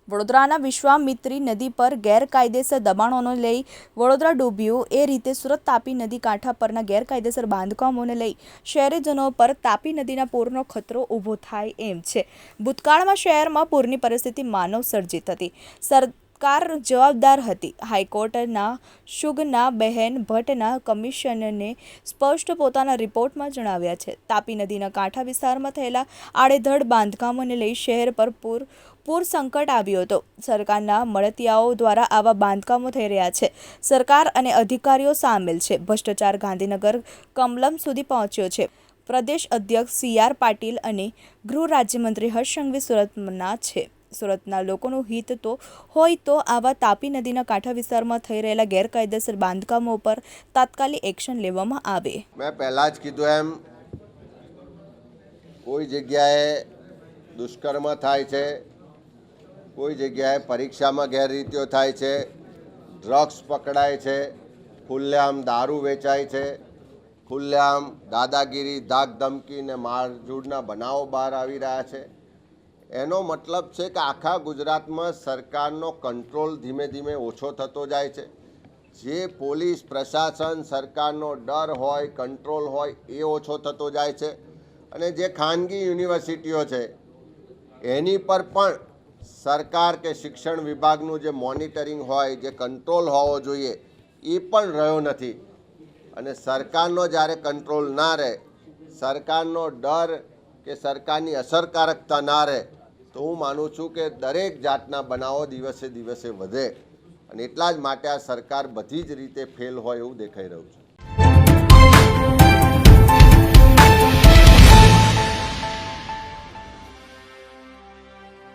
વડોદરાના વિશ્વામિત્રી નદી પર ગેરકાયદેસર દબાણોને લઈ વડોદરા ડૂબ્યું એ રીતે સુરત તાપી નદી કાંઠા પરના ગેરકાયદેસર બાંધકામોને લઈ શહેરીજનો પર તાપી નદીના પૂરનો ખતરો ઊભો થાય એમ છે। ભૂતકાળમાં શહેરમાં પૂરની પરિસ્થિતિ માનવ સર્જિત હતી। સરકાર જવાબદાર હતી। હાઈકોર્ટના શુગના બહેન ભટ્ટના કમિશનને સ્પષ્ટ પોતાના રિપોર્ટમાં જણાવ્યા છે। તાપી નદીના કાંઠા વિસ્તારમાં થયેલા આડેધડ બાંધકામોને લઈ શહેર પર પૂર સંકટ આવ્યું હતું। સરકારના મળતિયાઓ દ્વારા આવા બાંધકામો થઈ રહ્યા છે। સરકાર અને અધિકારીઓ સામેલ છે। ભ્રષ્ટાચાર ગાંધીનગર કમલમ સુધી પહોંચ્યો છે। પ્રદેશ અધ્યક્ષ CR પાટીલ અને ગૃહ રાજ્યમંત્રી હર્ષ સંઘવી સુરતના છે। સુરતના લોકોનું હિત તો હોય તો આવા તાપી નદીના કાંઠા વિસ્તારમાં થઈ રહેલા ગેરકાયદેસર બાંધકામો પર તાત્કાલિક એક્શન લેવામાં આવે। મેં પહેલાં જ કીધું એમ કોઈ જગ્યાએ દુષ્કર્મ થાય છે, કોઈ જગ્યાએ પરીક્ષામાં ગેરરીતિઓ થાય છે, ડ્રગ્સ પકડાય છે, ખુલ્લેઆમ દારૂ વેચાય છે, ખુલ્લેઆમ દાદાગીરી ધાક ધમકી ને મારઝૂડના બનાવો બહાર આવી રહ્યા છે। એનો મતલબ છે કે આખા ગુજરાતમાં સરકારનો કંટ્રોલ ધીમે ધીમે ઓછો થતો જાય છે। જે પોલીસ પ્રશાસન સરકારનો ડર હોય, કંટ્રોલ હોય એ ઓછો થતો જાય છે। અને જે ખાનગી યુનિવર્સિટીઓ છે એની પર પણ સરકાર કે શિક્ષણ વિભાગનું જે મોનિટરિંગ હોય, જે કંટ્રોલ હોવો જોઈએ એ પણ રહ્યો નથી। અને સરકારનો જ્યારે કંટ્રોલ ના રહે, સરકારનો ડર કે સરકારની અસરકારકતા ના રહે તો હું માનું છું કે દરેક જાતના બનાવો દિવસે દિવસે વધે। અને એટલા જ માટે આ સરકાર બધી જ રીતે ફેલ હોય એવું દેખાઈ રહ્યું છે।